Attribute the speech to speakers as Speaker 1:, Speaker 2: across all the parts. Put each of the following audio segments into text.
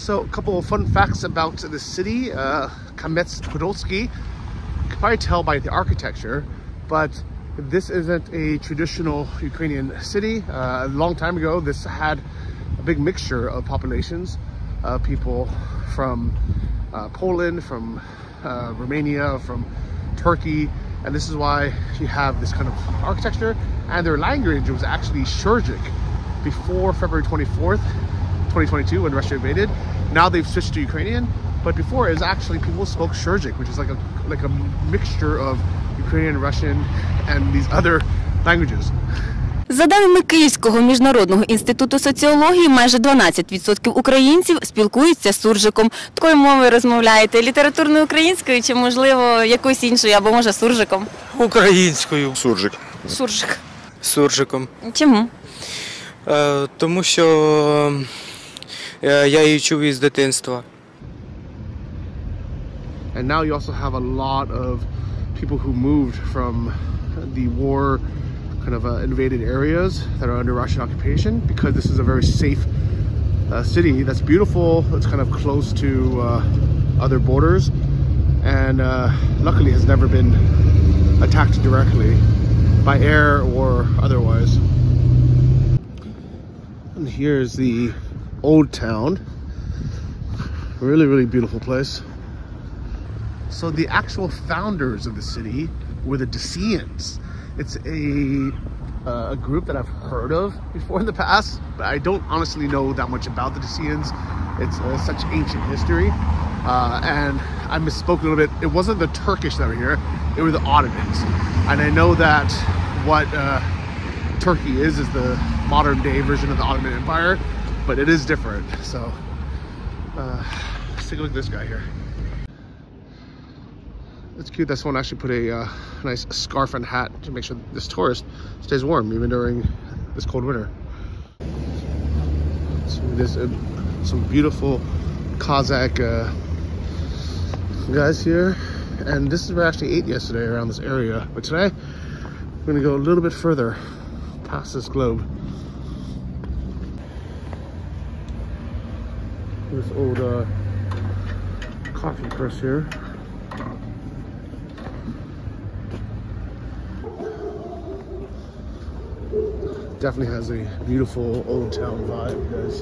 Speaker 1: So a couple of fun facts about the city, Kamianets-podilskyi. You can probably tell by the architecture, but this isn't a traditional Ukrainian city. A long time ago, this had a big mixture of populations, people from Poland, from Romania, from Turkey, and this is why you have this kind of architecture. And their language was actually Surgic before February 24th, 2022, when Russia invaded. Now they've switched to Ukrainian, but before it was actually people spoke Surgic, which is like a mixture of Ukrainian, Russian, and these other languages.
Speaker 2: За даними Київського міжнародного інституту соціології, майже 12% українців спілкуються суржиком. Такою мовою розмовляєте? Літературною українською чи, можливо, якоюсь іншою, або, може, суржиком?
Speaker 3: Українською.
Speaker 4: Суржик.
Speaker 2: Суржик.
Speaker 3: Суржиком.
Speaker 2: Чому?
Speaker 3: Тому що я її чув із дитинства.
Speaker 1: And now you also have a lot of people who moved from the war kind of invaded areas that are under Russian occupation, because this is a very safe city that's beautiful. It's kind of close to other borders, and luckily has never been attacked directly by air or otherwise. And here's the old town. Really, really beautiful place. So the actual founders of the city were the Decians. It's a group that I've heard of before in the past, but I don't honestly know that much about the Decians. It's such ancient history. And I misspoke a little bit. It wasn't the Turkish that were here, it were the Ottomans. And I know that what Turkey is the modern day version of the Ottoman Empire, but it is different. So let's take a look at this guy here. It's cute that someone actually put a nice scarf and hat to make sure this tourist stays warm even during this cold winter. So there's some beautiful Kazakh guys here, and this is where I actually ate yesterday, around this area. But today we're gonna go a little bit further past this globe. This old coffee press here. Definitely has a beautiful old town vibe, guys.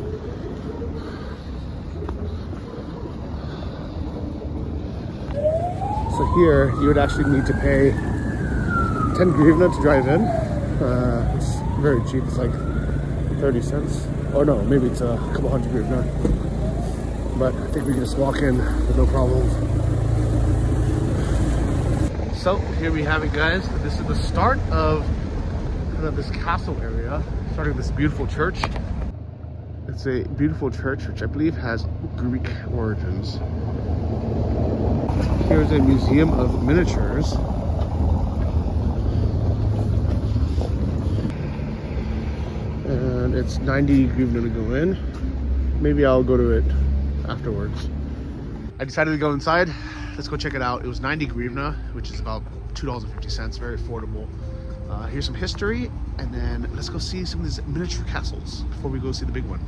Speaker 1: So here you would actually need to pay 10 hryvnia to drive in. It's very cheap. It's like 30 cents. Oh no, maybe it's a couple hundred hryvnia. But I think we can just walk in with no problem. So here we have it, guys. This is the start of this castle area, starting this beautiful church. It's a beautiful church which I believe has Greek origins. Here's a museum of miniatures. And it's 90 hryvnia to go in. Maybe I'll go to it afterwards. I decided to go inside. Let's go check it out. It was 90 hryvnia, which is about $2.50, very affordable. Here's some history, and then let's go see some of these miniature castles before we go see the big one.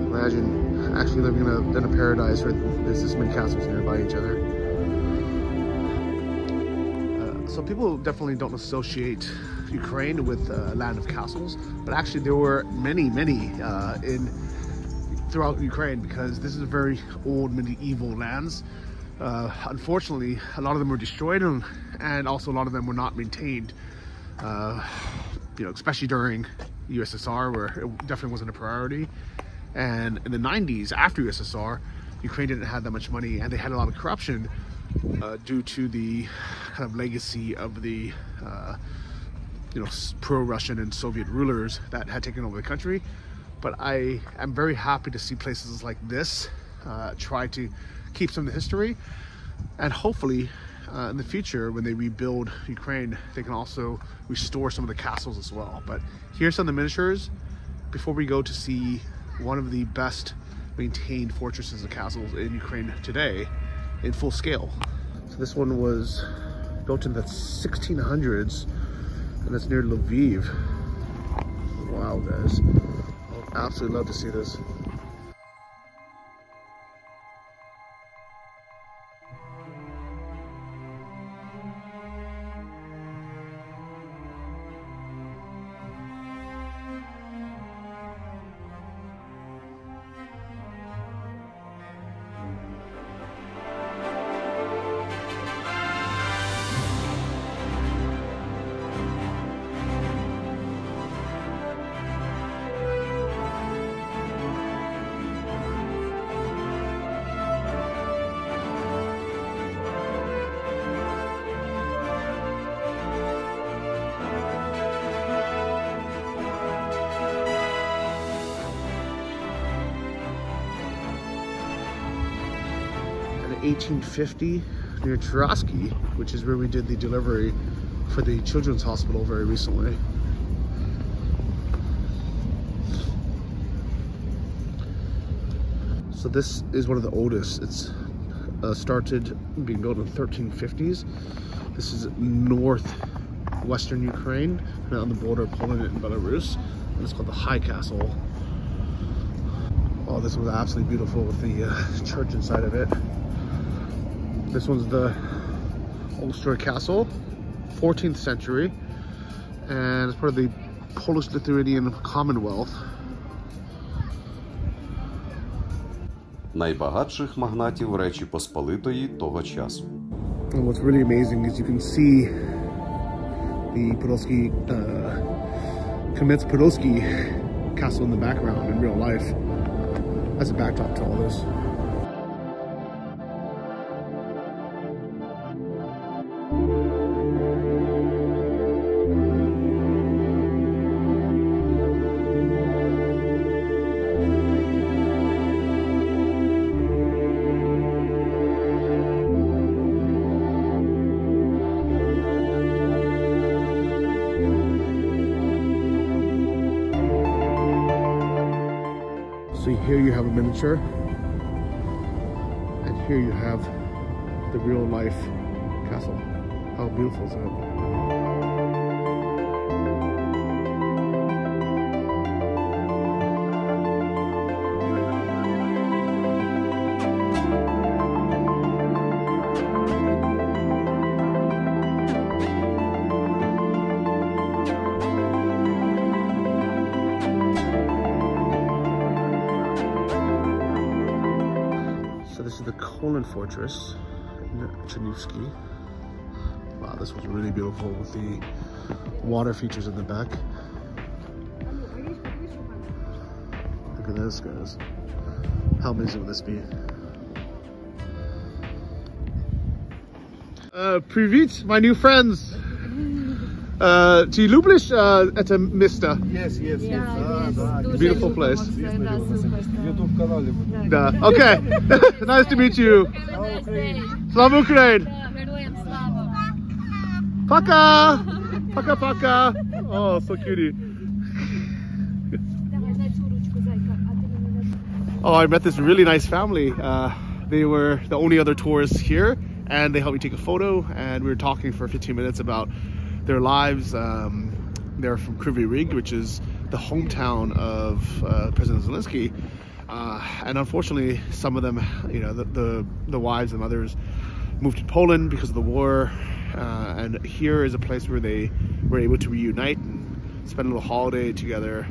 Speaker 1: Imagine actually living in a paradise where there's this many castles nearby each other. So people definitely don't associate Ukraine with land of castles, but actually there were many throughout Ukraine, because this is a very old medieval lands. Unfortunately, a lot of them were destroyed, and also a lot of them were not maintained. Especially during USSR, where it definitely wasn't a priority. And in the 90s, after USSR, Ukraine didn't have that much money, and they had a lot of corruption due to the kind of legacy of the pro-Russian and Soviet rulers that had taken over the country. But I am very happy to see places like this try to keep some of the history, and hopefully in the future, when they rebuild Ukraine, they can also restore some of the castles as well. But here's some of the miniatures before we go to see one of the best maintained fortresses and castles in Ukraine today in full scale. So this one was built in the 1600s, and it's near Lviv. Wow, guys. I would absolutely love to see this. In 1850 near Trotsky, which is where we did the delivery for the children's hospital very recently. So this is one of the oldest. It's started being built in the 1350s. This is northwestern Ukraine, on the border of Poland and Belarus, and it's called the High Castle. Oh, this was absolutely beautiful with the church inside of it. This one's the Ulster Castle, 14th century, and it's part of the Polish-Lithuanian Commonwealth.
Speaker 4: Найбагатших магнатів Речі Посполитої того часу.
Speaker 1: And what's really amazing is you can see the Kamianets-podilskyi castle in the background in real life as a backdrop to all this. So here you have a miniature, and here you have the real life castle. How beautiful is that? This is the Kolin Fortress in Chernihiv. Wow, this was really beautiful with the water features in the back. Look at this, guys. How amazing would this be? Привет, my new friends. Czy lubisz это место?
Speaker 5: Yes.
Speaker 1: Beautiful place.
Speaker 5: YouTube канале.
Speaker 1: Да. Okay. Nice to meet you. Slava Ukraine. Пока. Пока. Oh, so cutie. Oh, I met this really nice family. They were the only other tourists here, and they helped me take a photo, and we were talking for 15 minutes about their lives. They're from Kryvyi Rih, which is the hometown of President Zelensky. And unfortunately, some of them, you know, the wives and mothers moved to Poland because of the war. And here is a place where they were able to reunite and spend a little holiday together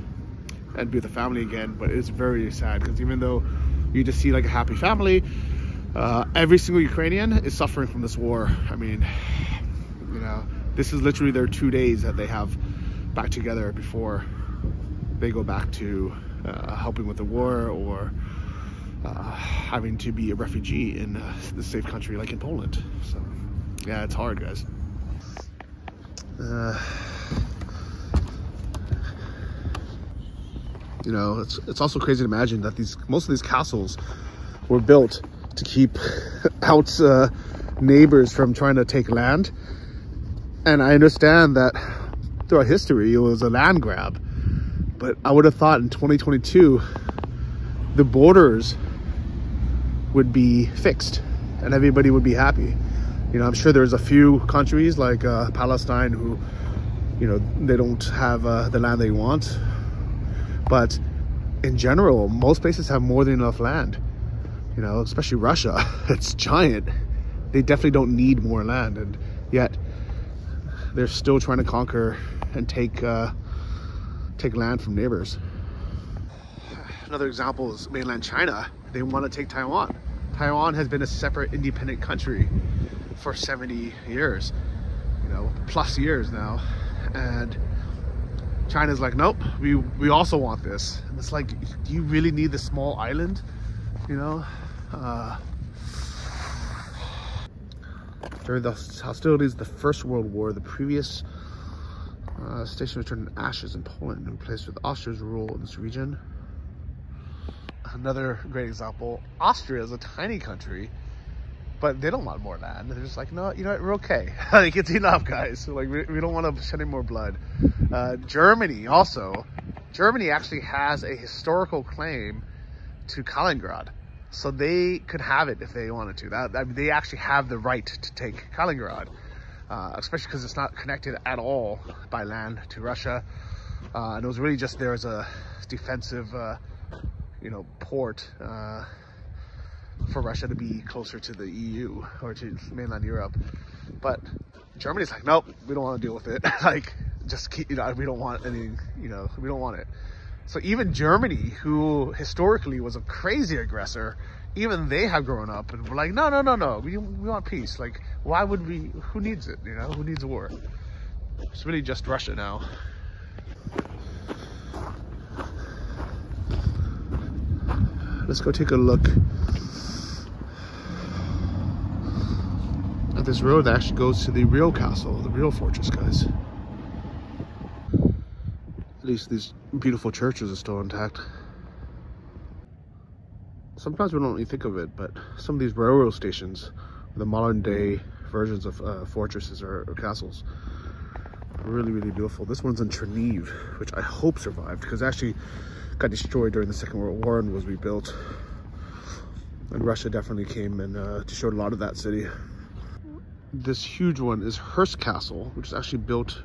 Speaker 1: and be with the family again. But it's very sad because even though you just see like a happy family, every single Ukrainian is suffering from this war. I mean, you know, this is literally their 2 days that they have back together before they go back to helping with the war or having to be a refugee in the safe country like in Poland. So yeah, it's hard, guys. You know, it's also crazy to imagine that most of these castles were built to keep out neighbors from trying to take land. And I understand that throughout history, it was a land grab. But I would have thought in 2022, the borders would be fixed and everybody would be happy. You know, I'm sure there's a few countries like Palestine who, you know, they don't have the land they want. But in general, most places have more than enough land. You know, especially Russia, it's giant. They definitely don't need more land, and yet they're still trying to conquer and take land from neighbors. Another example is mainland China. They want to take Taiwan. Taiwan has been a separate independent country for 70 years, you know, plus years now. And China's like, nope, we also want this. And it's like, do you really need this small island? You know? During the hostilities of the First World War, the previous station was turned to ashes in Poland and replaced with Austria's rule in this region. Another great example, Austria is a tiny country, but they don't want more land. They're just like, no, you know what, we're okay. Like, it's enough, guys. Like, we don't want to shed any more blood. Germany also. Germany actually has a historical claim to Kaliningrad. So they could have it if they wanted to. They actually have the right to take Kaliningrad, especially because it's not connected at all by land to Russia. And it was really just there as a defensive, you know, port for Russia to be closer to the EU or to mainland Europe. But Germany's like, nope, we don't want to deal with it. Like, just keep, you know, we don't want any, you know, we don't want it. So even Germany, who historically was a crazy aggressor, even they have grown up and were like, no, no, no, no, we want peace. Like, why would we, who needs it, you know, who needs a war? It's really just Russia now. Let's go take a look at this road that actually goes to the real castle, the real fortress, guys. At least these beautiful churches are still intact. Sometimes we don't really think of it, but some of these railroad stations, the modern day versions of fortresses or castles, are really, really beautiful. This one's in Chernihiv, which I hope survived, because it actually got destroyed during the Second World War and was rebuilt. And Russia definitely came and destroyed a lot of that city. This huge one is Hearst Castle, which is actually built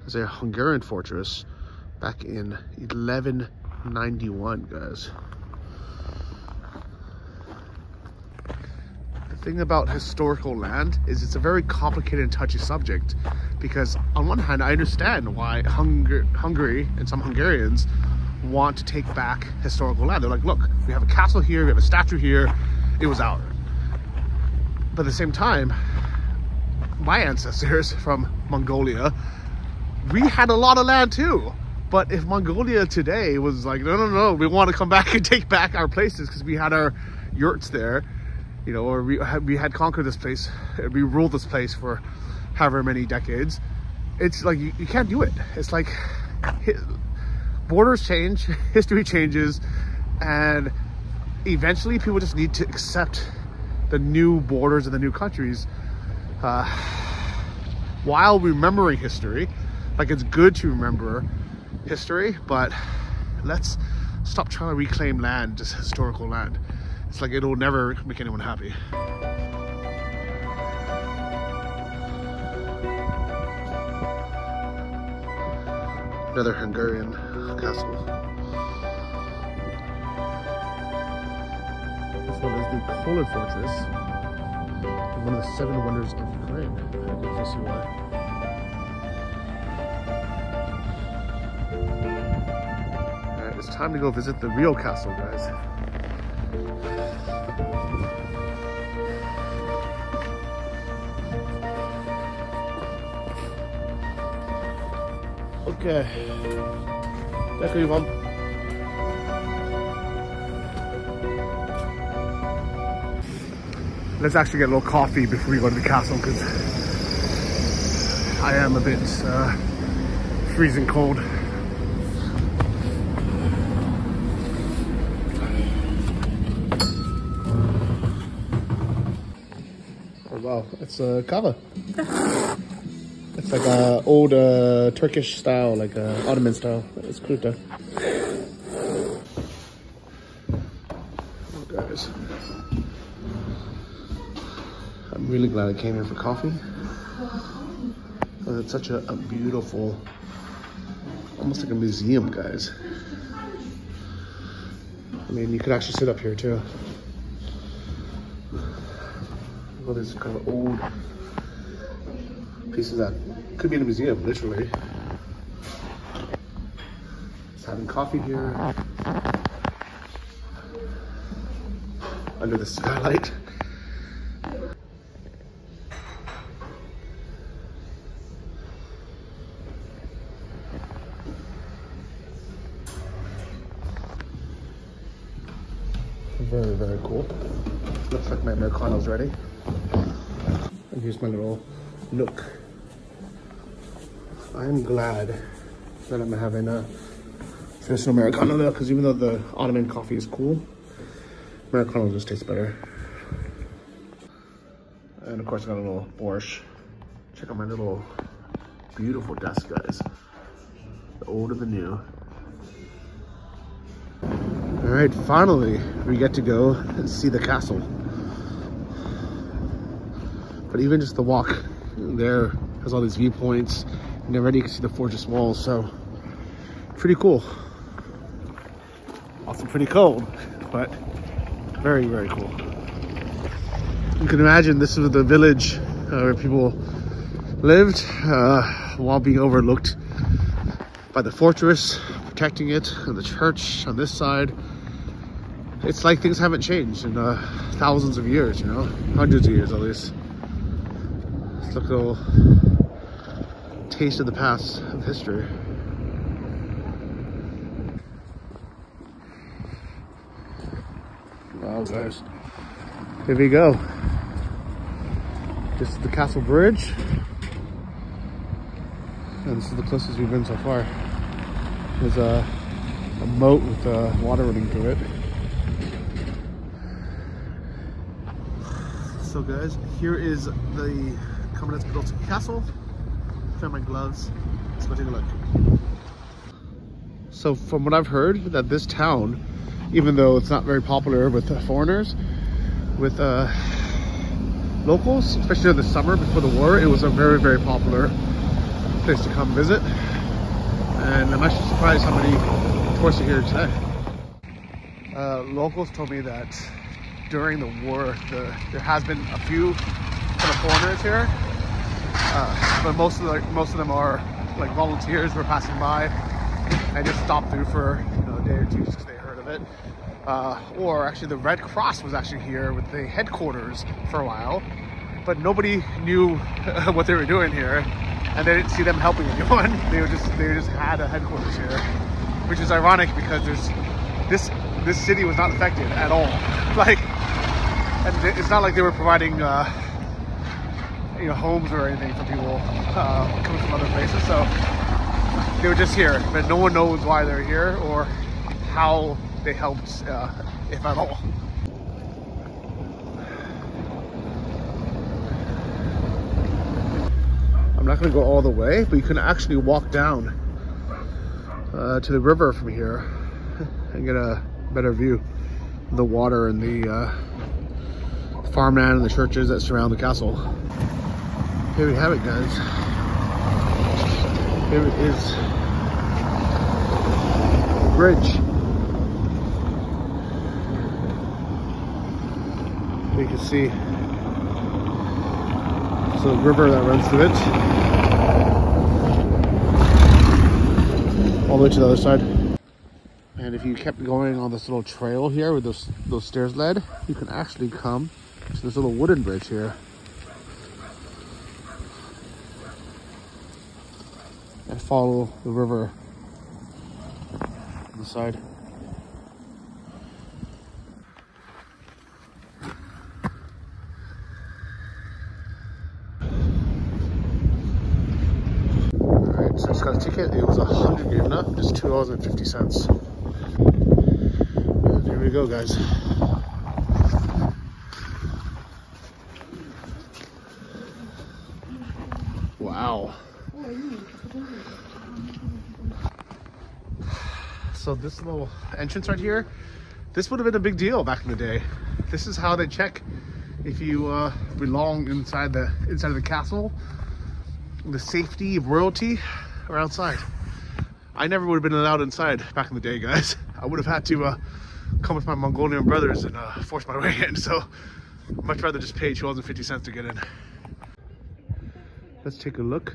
Speaker 1: as a Hungarian fortress back in 1191, guys. The thing about historical land is it's a very complicated and touchy subject, because on one hand, I understand why Hungary and some Hungarians want to take back historical land. They're like, look, we have a castle here, we have a statue here, it was ours. But at the same time, my ancestors from Mongolia, we had a lot of land too. But if Mongolia today was like, no, no, no, we want to come back and take back our places because we had our yurts there, you know, or we had conquered this place, we ruled this place for however many decades, it's like, you can't do it. It's like, borders change, history changes, and eventually people just need to accept the new borders and the new countries while remembering history. Like, it's good to remember history, but let's stop trying to reclaim land, just historical land. It's like, it'll never make anyone happy. Another Hungarian castle. This one is the Poland Fortress, one of the 7 wonders of Ukraine. I guess you'll see why. Alright, it's time to go visit the real castle, guys. Okay. Дякую вам. Let's actually get a little coffee before we go to the castle, because I am a bit freezing cold. wow, it's kava. It's like a old Turkish style, like Ottoman style. It's kruta. Oh, guys, I'm really glad I came here for coffee. It's such a beautiful, almost like a museum, guys. I mean, you could actually sit up here too. All these kind of old pieces that could be in a museum, literally. Just having coffee here under the skylight. Very, very cool. Looks like my Americano's ready. And here's my little nook. I'm glad that I'm having a traditional Americano now, because even though the Ottoman coffee is cool, Americano just tastes better. And of course I got a little borscht. Check out my little beautiful desk, guys. The old and the new. All right, finally, we get to go and see the castle. But even just the walk there has all these viewpoints, and already you can see the fortress walls, so pretty cool. Also pretty cold, but very, very cool. You can imagine this was the village where people lived while being overlooked by the fortress, protecting it, and the church on this side. It's like things haven't changed in thousands of years, you know, hundreds of years at least. It's like a little taste of the past of history. Wow, guys, here we go. This is the castle bridge, and this is the closest we've been so far. There's a moat with water running through it. So guys, here is the Kamianets-podilskyi castle. Found my gloves. Let's go take a look. So from what I've heard, that this town, even though it's not very popular with foreigners, with locals, especially in the summer before the war, it was a very, very popular place to come visit. And I'm actually surprised how many tourists are here today. Locals told me that during the war, there has been a few kind of foreigners here, but most of them are like volunteers who are passing by and just stopped through for a day or two just because they heard of it. Or actually, the Red Cross was actually here with the headquarters for a while, but nobody knew what they were doing here, and they didn't see them helping anyone. They just had a headquarters here, which is ironic because this city was not affected at all. Like, and it's not like they were providing homes or anything for people coming from other places. So they were just here, but no one knows why they're here or how they helped, if at all. I'm not going to go all the way, but you can actually walk down to the river from here and get a better view of the water and the farmland and the churches that surround the castle. Here we have it, guys. Here it is. The bridge. You can see there's a river that runs through it all the way to the other side. And if you kept going on this little trail here where those stairs led, you can actually come to this little wooden bridge here and follow the river on the side. Alright, so I just got a ticket. It was 100 hryvnia, just $2.50. And here we go, guys. So this little entrance right here, this would have been a big deal back in the day. This is how they check if you belong inside of the castle, the safety of royalty, or outside. I never would have been allowed inside back in the day, guys. I would have had to come with my Mongolian brothers and force my way in. So I'd much rather just pay 250 cents to get in. Let's take a look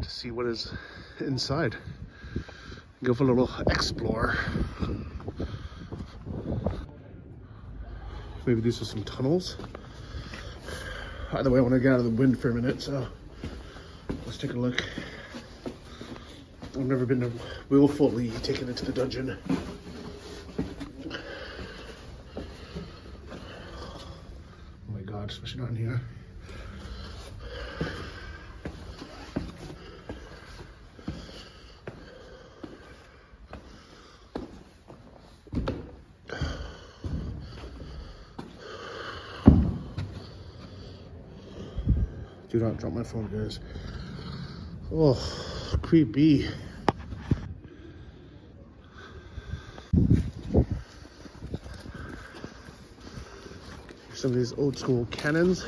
Speaker 1: to see what is inside. Go for a little explore. Maybe these are some tunnels. Either way, I want to get out of the wind for a minute, so let's take a look. I've never been willfully taken into the dungeon. Oh my god, especially down here. Do not drop my phone, guys. Oh, creepy. Some of these old school cannons.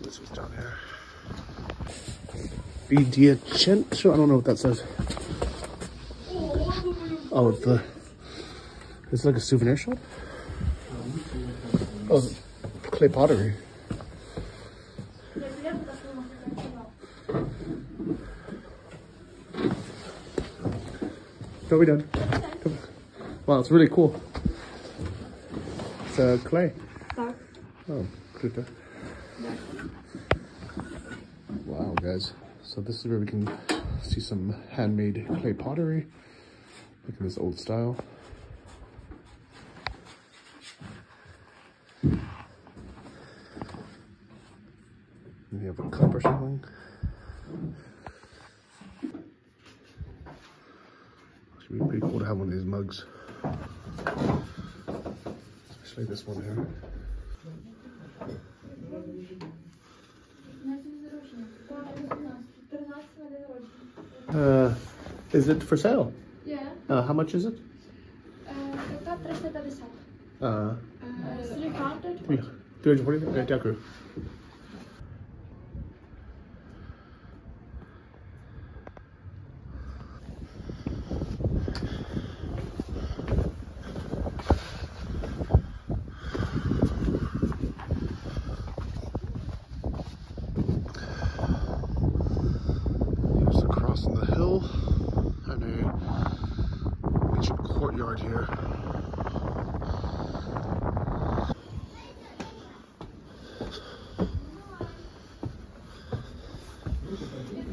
Speaker 1: This was down here. Bidiacento. I don't know what that says. Oh, it's like a souvenir shop? Oh, clay pottery. Don't be done. Wow, it's really cool. It's clay. Oh, kruta. Wow, guys. So this is where we can see some handmade clay pottery. Look at this old style. Maybe have a cup or something. Should be pretty cool to have one of these mugs. Especially this one here. Is it for sale?
Speaker 6: Yeah.
Speaker 1: How much is it?
Speaker 6: 350.
Speaker 1: 340? Okay, дякую. Here's across on the hill and a ancient courtyard here.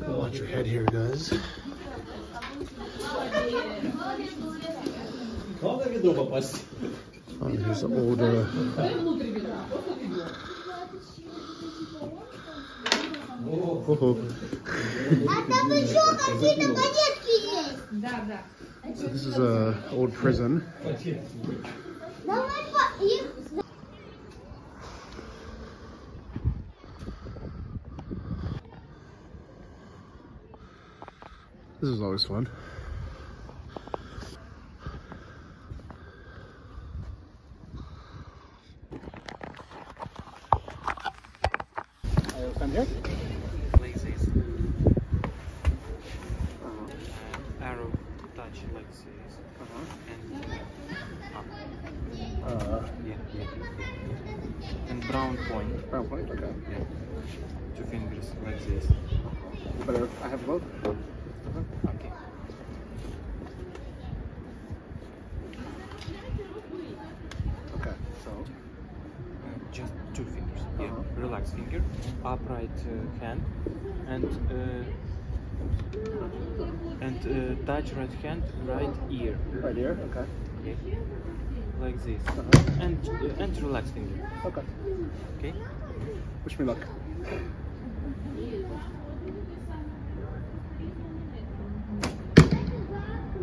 Speaker 1: Watch your head here, guys. Oh, here's the old So this is a old prison. This is always fun. Stand here.
Speaker 3: Like this. Arrow to touch like this. And up. Yeah. And brown point.
Speaker 1: Brown point, okay.
Speaker 3: Yeah. 2 fingers like this.
Speaker 1: But I have both.
Speaker 3: Okay.
Speaker 1: Okay, so
Speaker 3: Just 2 fingers. Yeah. Relax finger, upright hand, and touch right hand, right ear.
Speaker 1: right here, okay.
Speaker 3: Okay. Like this. And relax finger.
Speaker 1: Okay.
Speaker 3: Okay.
Speaker 1: Wish me luck.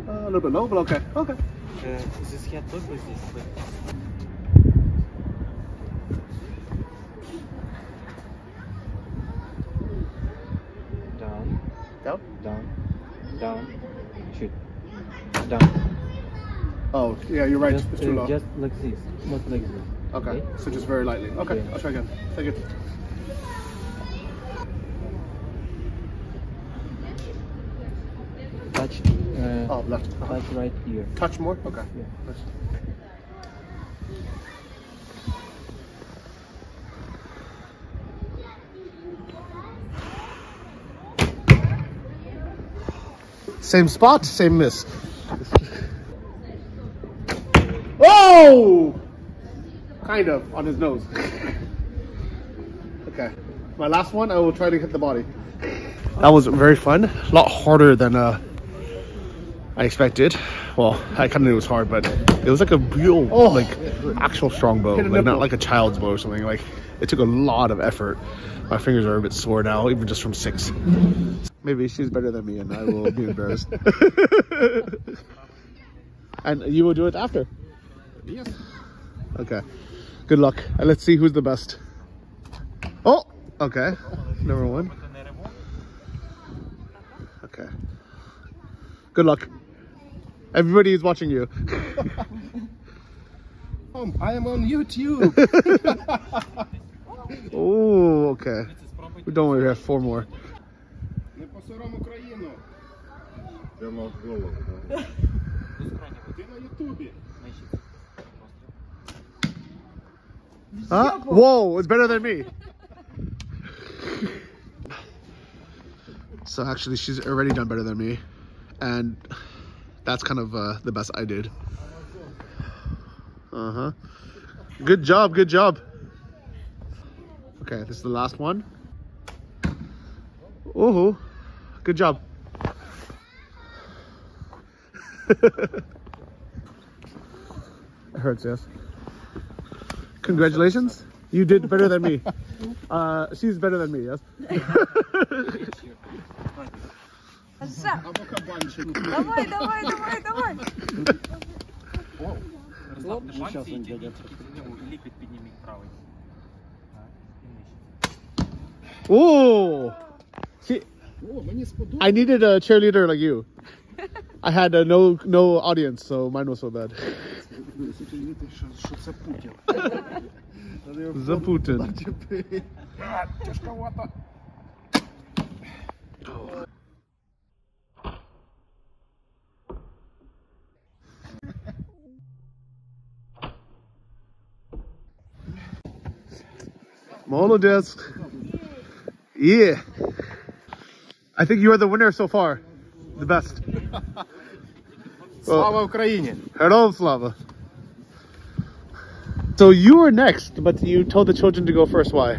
Speaker 1: A little bit low, but okay. Okay.
Speaker 3: This head look like this.
Speaker 1: Down?
Speaker 3: Down. Down. Shoot. Down.
Speaker 1: Oh, yeah, you're right.
Speaker 3: Just,
Speaker 1: It's too low.
Speaker 3: just like this. Not like this.
Speaker 1: Okay, so just very lightly. Okay,
Speaker 3: Yeah.
Speaker 1: I'll try again. Thank you.
Speaker 3: Touch.
Speaker 1: Oh, left.
Speaker 3: Touch right here.
Speaker 1: Touch more? Okay.
Speaker 3: Yeah.
Speaker 1: Nice. Same spot, same miss. Oh! Kind of, on his nose. Okay. My last one, I will try to hit the body. That was very fun. A lot harder than I expected. Well, I kind of knew it was hard, but it was like a real, like, actual strong bow. Like, not like a child's bow or something. Like, it took a lot of effort. My fingers are a bit sore now, even just from 6. Maybe she's better than me and I will be embarrassed. And you will do it after?
Speaker 5: Yes.
Speaker 1: Okay. Good luck. And let's see who's the best. Oh! Okay. Number 1. Okay. Good luck. Everybody is watching you.
Speaker 5: I am on YouTube.
Speaker 1: Oh, okay. Don't worry, we have 4 more.
Speaker 5: Не посором Україну. Прямо в голову. Ти на Ютубі.
Speaker 1: Huh? Whoa, it's better than me. So actually, she's already done better than me. And that's kind of the best I did. Uh-huh. Good job, good job. Okay, this is the last one. Ooh, good job. It hurts, yes. Congratulations. You did better than me. She's better than me, yes?
Speaker 5: Або кабанчик.
Speaker 2: Давай, давай, давай, давай.
Speaker 3: Сейчас он дядя. Лікоть підніміть правий.
Speaker 1: Oh! See,
Speaker 5: О, мені сподобалось.
Speaker 1: I needed a cheerleader like you. I had no audience, so mine was so bad.
Speaker 5: Що це Путін?
Speaker 1: The Putin.
Speaker 5: Тяжковато.
Speaker 1: Molodets. Yeah. I think you are the winner so far. The best.
Speaker 5: Слава Україні!
Speaker 1: Hello, Slava. So you were next, but you told the children to go first. Why?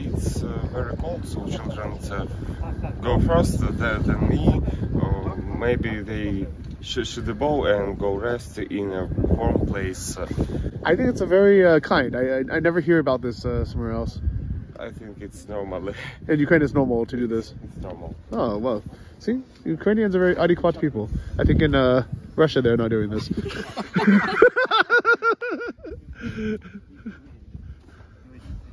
Speaker 6: It's very cold, so children go first than me. Or maybe they shoot the bow and go rest in a warm place.
Speaker 1: I think it's a very kind. I never hear about this somewhere else.
Speaker 6: I think it's normal.
Speaker 1: In Ukraine, it's normal to do this.
Speaker 6: It's normal.
Speaker 1: Oh, well. See, Ukrainians are very adequate people. I think in Russia, they're not doing this.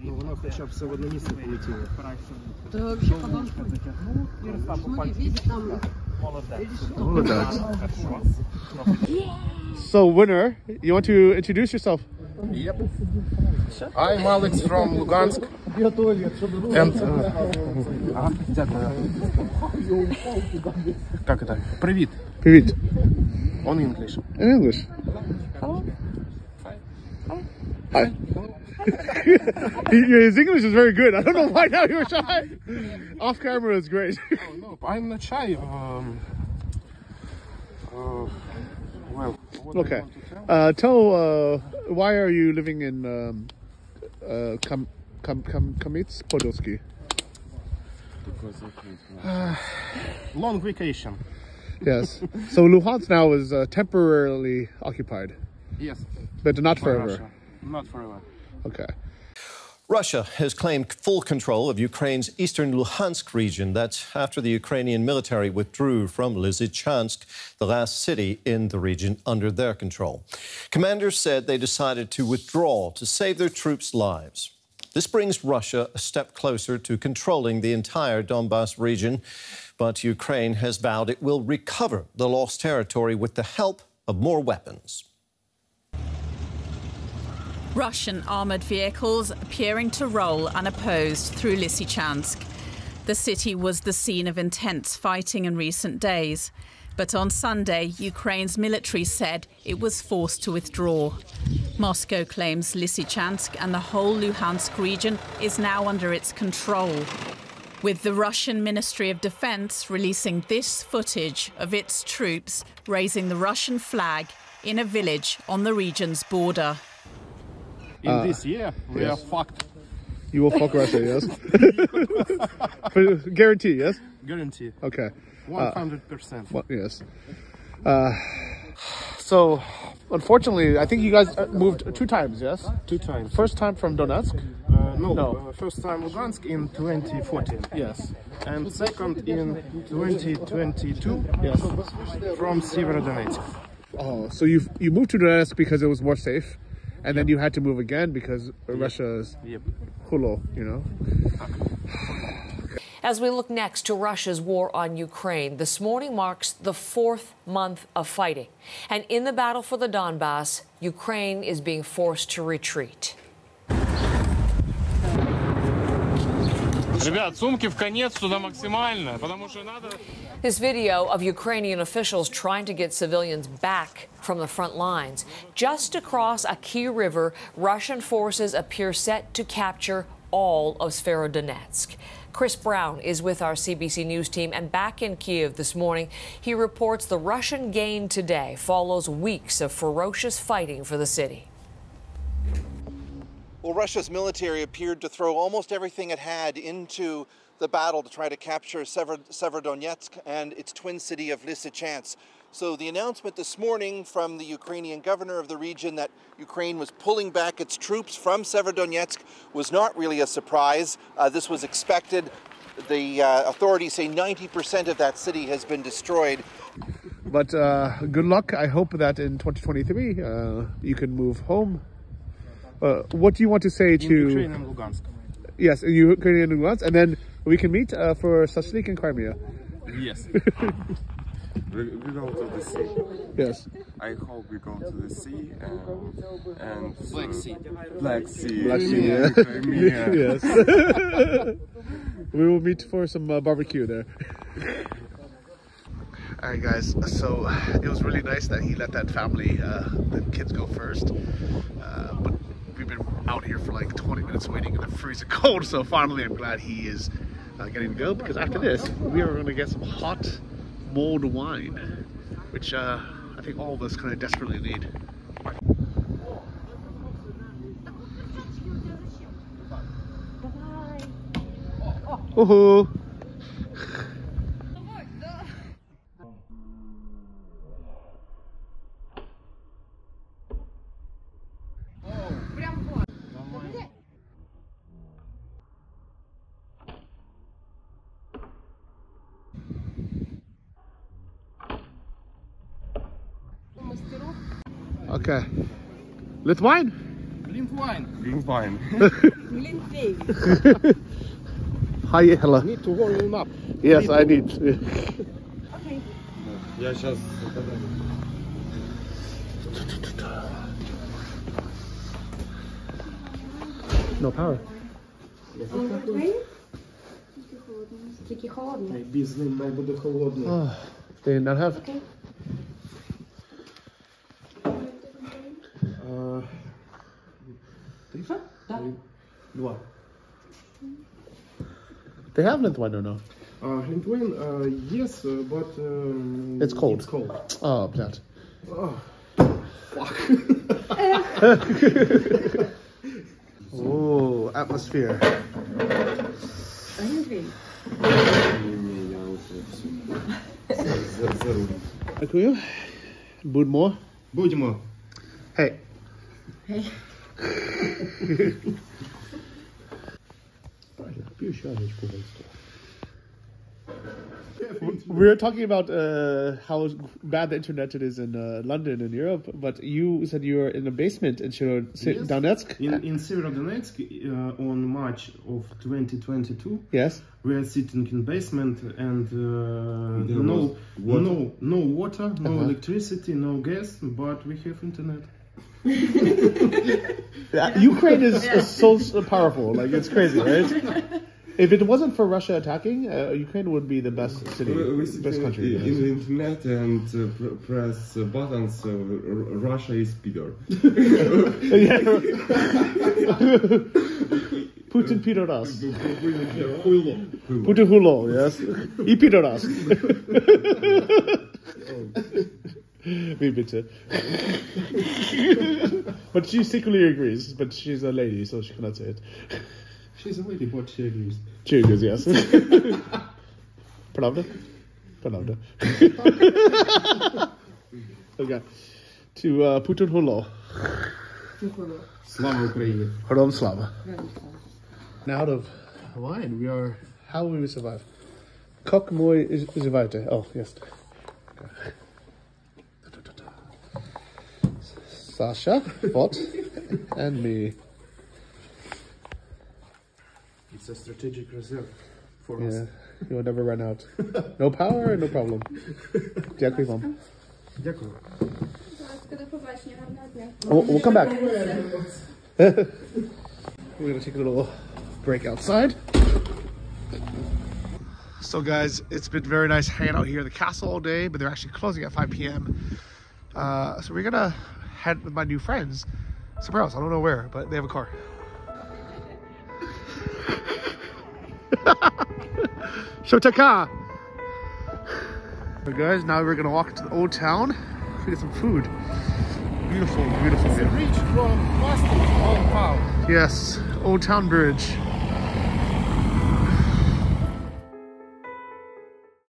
Speaker 5: Ну, воно хоча б все в одне місце полетіло.
Speaker 1: So, winner, you want to introduce yourself?
Speaker 5: Yep. I'm Alex from Lugansk. And... Как это? Привет.
Speaker 1: Привет.
Speaker 5: On English.
Speaker 1: In English. Hi. His English is very good. I don't know why now you're shy. Off camera is great.
Speaker 5: Oh, no, I'm not shy. Well, what
Speaker 1: Okay.
Speaker 5: I want to tell?
Speaker 1: Tell why are you living in Kamianets-podilskyi?
Speaker 5: Long vacation.
Speaker 1: Yes. So Luhansk now is temporarily occupied,
Speaker 5: Yes.
Speaker 1: but not
Speaker 5: By
Speaker 1: forever.
Speaker 5: Russia. Not forever.
Speaker 1: Okay.
Speaker 7: Russia has claimed full control of Ukraine's eastern Luhansk region. That's after the Ukrainian military withdrew from Lysychansk, the last city in the region under their control. Commanders said they decided to withdraw to save their troops' lives. This brings Russia a step closer to controlling the entire Donbas region, but Ukraine has vowed it will recover the lost territory with the help of more weapons.
Speaker 8: Russian armoured vehicles appearing to roll unopposed through Lysychansk. The city was the scene of intense fighting in recent days. But on Sunday, Ukraine's military said it was forced to withdraw. Moscow claims Lysychansk and the whole Luhansk region is now under its control, with the Russian Ministry of Defense releasing this footage of its troops raising the Russian flag in a village on the region's border.
Speaker 5: In this year, we are fucked.
Speaker 1: You will fuck Russia, yes? Guarantee, yes?
Speaker 5: Guarantee.
Speaker 1: Okay.
Speaker 5: 100%.
Speaker 1: Well, yes. So, unfortunately, I think you guys moved 2 times, yes?
Speaker 5: 2 times.
Speaker 1: First time from Donetsk?
Speaker 5: No. First time Lugansk in 2014.
Speaker 1: Yes.
Speaker 5: And second in 2022.
Speaker 1: Yes.
Speaker 5: From Severodonetsk.
Speaker 1: Oh, so you moved to Donetsk because it was more safe, and then you had to move again because Russia's hulo, you know?
Speaker 9: As we look next to Russia's war on Ukraine, this morning marks the 4th month of fighting. And in the battle for the Donbas, Ukraine is being forced to retreat. This video of Ukrainian officials trying to get civilians back from the front lines. Just across a key river, Russian forces appear set to capture all of Severodonetsk. Chris Brown is with our CBC News team and back in Kyiv this morning. He reports the Russian gain today follows weeks of ferocious fighting for the city.
Speaker 10: Well, Russia's military appeared to throw almost everything it had into the battle to try to capture Severodonetsk and its twin city of Lysychansk. So the announcement this morning from the Ukrainian governor of the region that Ukraine was pulling back its troops from Severodonetsk was not really a surprise. This was expected. The authorities say 90% of that city has been destroyed.
Speaker 1: But good luck. I hope that in 2023 you can move home. What do you want to say to
Speaker 5: Ukraine and Lugansk?
Speaker 1: Yes, in Ukraine and Lugansk, and then we can meet for Shashlik in Crimea.
Speaker 6: Yes. We go to the sea.
Speaker 1: Yes.
Speaker 6: I hope we go to the sea and
Speaker 5: Black Sea.
Speaker 6: Black Sea.
Speaker 1: Black Sea, yeah.
Speaker 6: Crimea.
Speaker 1: Yes. We will meet for some barbecue there. All right, guys. So it was really nice that he let that family, the kids, go first. But we've been out here for like 20 minutes waiting in the freezing cold. So finally, I'm glad he is getting to go, because after this, we are going to get some hot mulled wine, which I think all of us kind of desperately need. Woohoo! Okay. Litwine?
Speaker 6: Glühwein.
Speaker 1: Hi, hello.
Speaker 5: Need to warm him up.
Speaker 1: Yes, I need.
Speaker 6: Okay. Я сейчас.
Speaker 1: No power.
Speaker 5: Без ним має бути холодно.
Speaker 1: They did not have.
Speaker 5: Два.
Speaker 1: They have Litwine or no?
Speaker 5: Glühwein, yes, but
Speaker 1: It's cold.
Speaker 5: It's cold.
Speaker 1: Oh, that.
Speaker 5: Oh, fuck.
Speaker 1: Oh, atmosphere. Дякую. Будьмо.
Speaker 5: Будьмо.
Speaker 1: Hey.
Speaker 2: Hey.
Speaker 1: We're talking about how bad the internet it is in London and Europe, but you said you were in a basement in Severodonetsk?
Speaker 5: In Severodonetsk on March of 2022.
Speaker 1: Yes.
Speaker 5: We are sitting in basement and no water, no electricity, no gas, but we have internet.
Speaker 1: Ukraine is so powerful, like it's crazy, right? If it wasn't for Russia attacking, Ukraine would be the best city, best country.
Speaker 6: In the internet and press buttons. Russia is Peter.
Speaker 1: Putin Peter us. Putin Hulo, yes. He Peter us. Me bitte. But she secretly agrees, but she's a lady, so she cannot say it.
Speaker 5: She's a lady, but she agrees.
Speaker 1: She agrees, yes. Правда? Правда. Okay. To Putin Hulo.
Speaker 5: Slava Ukraini.
Speaker 1: Hold Slava. Now out of wine, we are... How will we survive? Kok mój żywacie. Oh, yes. Okay. Sasha, what? And me.
Speaker 5: It's a strategic reserve for us.
Speaker 1: Yeah, you will never run out. No power, no problem. Дякую вам.
Speaker 5: Дякую.
Speaker 1: We'll come back. We're gonna take a little break outside. So guys, it's been very nice hanging out here at the castle all day, but they're actually closing at 5 p.m. So we're gonna head with my new friends somewhere else. I don't know where, but they have a car. Shotaka! So guys, now we're gonna walk into the old town to get some food. Beautiful, beautiful.
Speaker 5: It's a reach from plastic on power.
Speaker 1: Yes, Old Town Bridge.